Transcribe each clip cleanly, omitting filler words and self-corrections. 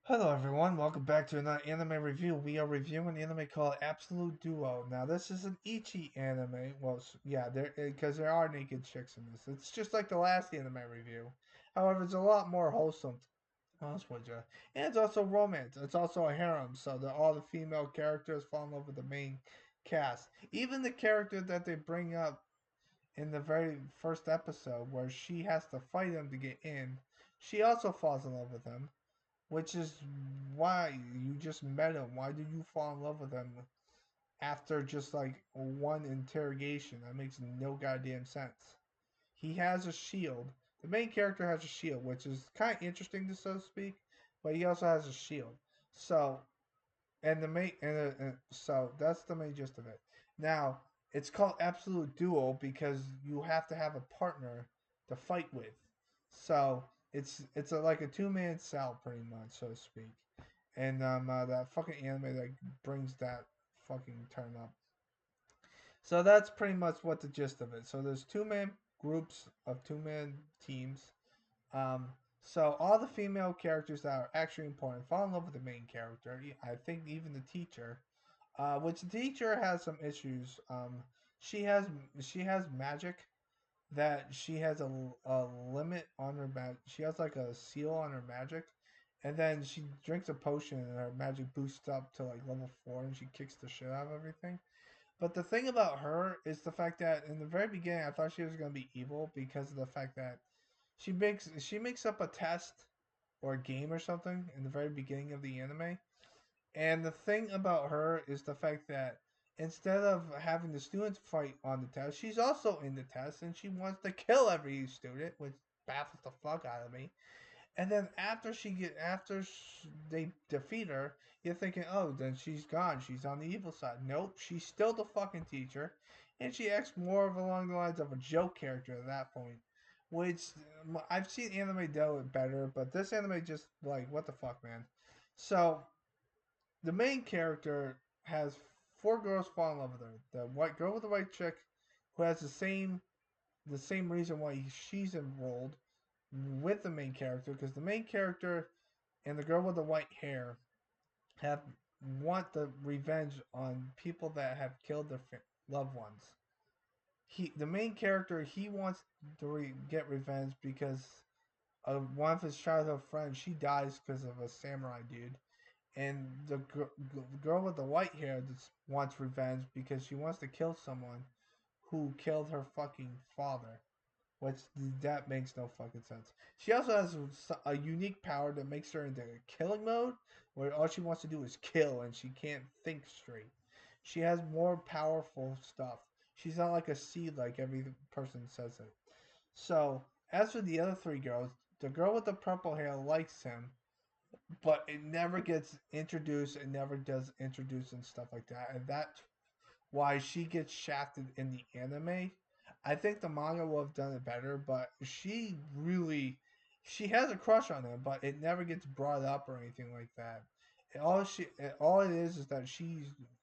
Hello everyone, welcome back to another anime review. We are reviewing an anime called Absolute Duo. Now this is an ichi anime. Well, yeah, there are naked chicks in this. It's just like the last anime review. However, it's a lot more wholesome. Honest with you. And it's also romance. It's also a harem, so that all the female characters fall in love with the main cast. Even the character that they bring up in the very first episode, where she has to fight him to get in, she also falls in love with him, which is why you just met him. Why did you fall in love with him after just like one interrogation? That makes no goddamn sense. He has a shield. The main character has a shield, which is kind of interesting to so to speak, but he also has a shield. So, so that's the main gist of it. Now, it's called Absolute Duo because you have to have a partner to fight with. So it's like a two-man cell pretty much, so to speak. And that fucking anime that brings that fucking turn up. So that's pretty much what the gist of it. So there's two-man groups of two-man teams. Um, so all the female characters that are actually important fall in love with the main character. I think even the teacher, which the teacher has some issues. She has she has magic that she has a limit on her magic. She has like a seal on her magic, and then she drinks a potion and her magic boosts up to like level 4, and she kicks the shit out of everything. But the thing about her is the fact that in the very beginning, I thought she was gonna be evil because of the fact that she makes up a test or a game or something in the very beginning of the anime. And the thing about her is the fact that instead of having the students fight on the test, she's also in the test and she wants to kill every student, which baffles the fuck out of me. And then they defeat her, you're thinking, oh, then she's gone. She's on the evil side. Nope, she's still the fucking teacher, and she acts more of along the lines of a joke character at that point. Which I've seen anime do it better, but this anime just like what the fuck, man. So the main character has four girls fall in love with her. The white girl with the white chick, who has the same reason why she's enrolled with the main character, because the main character and the girl with the white hair have want the revenge on people that have killed their loved ones. The main character, he wants to get revenge because of one of his childhood friends. She dies because of a samurai dude, and the girl with the white hair just wants revenge because she wants to kill someone who killed her fucking father. Which that makes no fucking sense. She also has a unique power that makes her into killing mode, where all she wants to do is kill and she can't think straight. She has more powerful stuff. She's not like a seed like every person says it. So, as for the other three girls, the girl with the purple hair likes him, but it never gets introduced. It never does introduce and stuff like that. And that's why she gets shafted in the anime. I think the manga would have done it better, but she has a crush on him, but it never gets brought up or anything like that. All it is that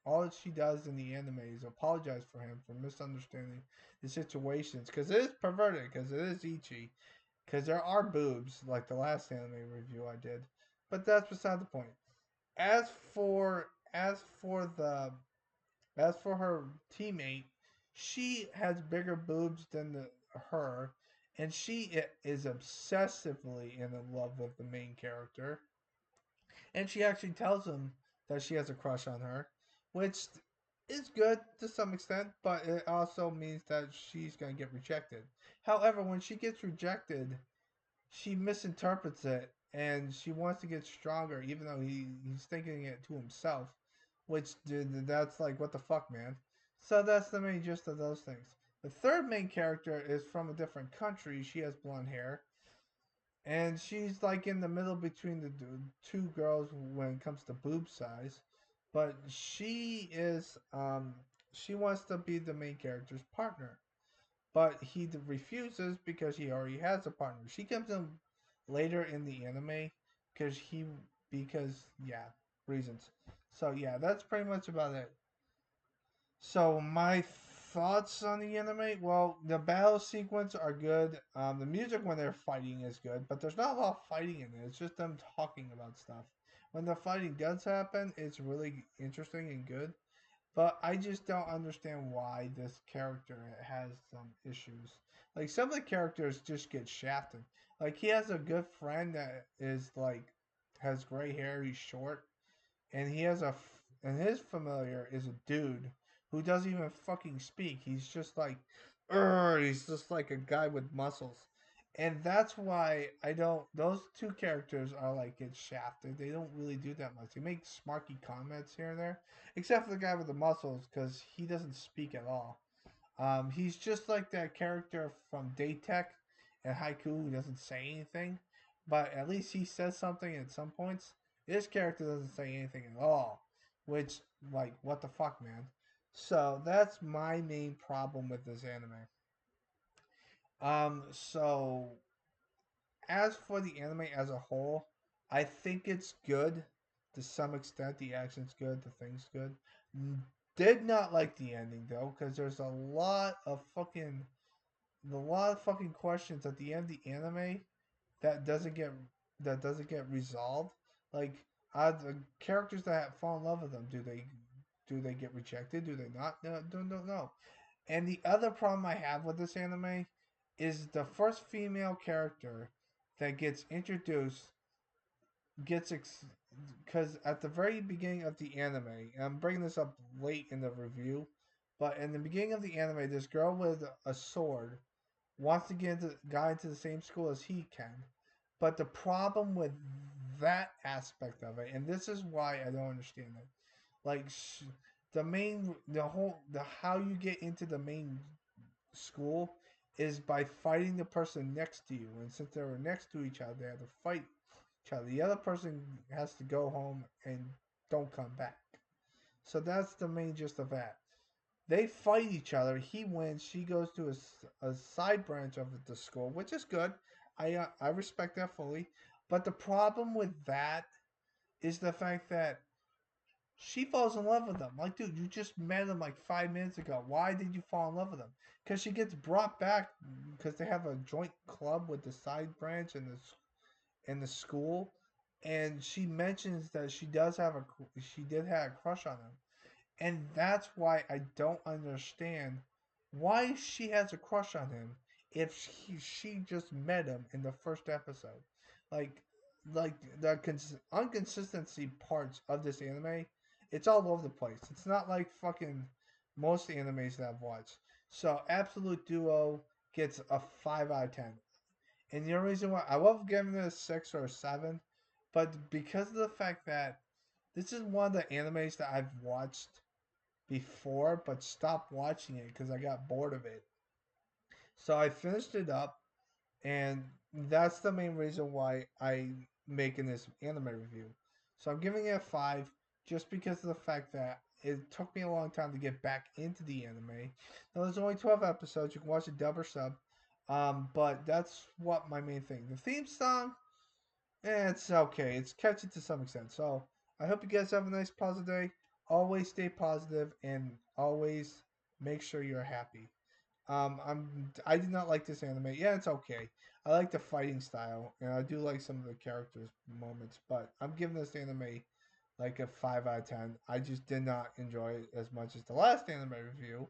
all she does in the anime is apologize for him for misunderstanding the situations, because it is perverted, because it is ichi, because there are boobs like the last anime review I did, but that's beside the point. As for as for the as for her teammate, she has bigger boobs than her, and she is obsessively in love with the main character. And she actually tells him that she has a crush on her, which is good to some extent, but it also means that she's going to get rejected. However, when she gets rejected, she misinterprets it and she wants to get stronger, even though he's thinking it to himself, which that's like what the fuck, man. So that's the main gist of those things. The third main character is from a different country. She has blonde hair, and she's like in the middle between the two girls when it comes to boob size, but she wants to be the main character's partner, but he refuses because he already has a partner. She comes in later in the anime because yeah, reasons. So yeah, that's pretty much about it. So my thoughts on the anime, well, the battle sequence are good. The music when they're fighting is good, but there's not a lot of fighting in it. It's just them talking about stuff. when the fighting does happen, it's really interesting and good. But I just don't understand why this character has some issues. Like some of the characters just get shafted. Like he has a good friend that is like has gray hair, he's short, and he has and his familiar is a dude who doesn't even fucking speak. He's just like, he's just like a guy with muscles, and that's why I don't. Those two characters are like get shafted. They don't really do that much. They make smarky comments here and there, except for the guy with the muscles because he doesn't speak at all. He's just like that character from Daytech and Haiku who doesn't say anything, but at least he says something at some points. This character doesn't say anything at all, which, like, what the fuck, man? So that's my main problem with this anime. So as for the anime as a whole, I think it's good to some extent. The action's good, the thing's good. Did not like the ending though, because there's a lot of fucking questions at the end of the anime that doesn't get resolved. Like, are the characters that fall in love with them, do they get rejected? Do they not? No, don't know. And the other problem I have with this anime is the first female character that gets introduced gets because at the very beginning of the anime, and I'm bringing this up late in the review, but in the beginning of the anime, this girl with a sword wants to get into, guy into the same school as he can. But the problem with that aspect of it, and this is why I don't understand it, like the how you get into the main school is by fighting the person next to you, and since they were next to each other, they have to fight each other. The other person has to go home and don't come back. So that's the main gist of that. They fight each other. He wins. She goes to a side branch of the school, which is good. I respect that fully. But the problem with that is the fact that she falls in love with him. Like, dude, you just met him like 5 minutes ago. Why did you fall in love with him? Because she gets brought back because they have a joint club with the side branch and the school, and she mentions that she did have a crush on him. And that's why I don't understand why she has a crush on him if she just met him in the first episode. Like, like the inconsistency parts of this anime, it's all over the place. It's not like fucking most animes that I've watched. So, Absolute Duo gets a 5 out of 10. And the only reason why I would have given it a 6 or a 7, but because of the fact that this is one of the animes that I've watched before, but stopped watching it because I got bored of it. So I finished it up, and that's the main reason why I'm making this anime review. So I'm giving it a 5 just because of the fact that it took me a long time to get back into the anime. Now there's only 12 episodes. You can watch it dub or sub. But that's what my main thing. The theme song, it's okay. It's catchy to some extent. So I hope you guys have a nice positive day. Always stay positive and always make sure you're happy. I did not like this anime. Yeah, it's okay. I like the fighting style and I do like some of the characters moments, but I'm giving this anime like a 5 out of 10. I just did not enjoy it as much as the last anime review,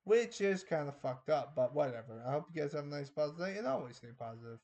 which is kind of fucked up, but whatever. I hope you guys have a nice positive day and always stay positive.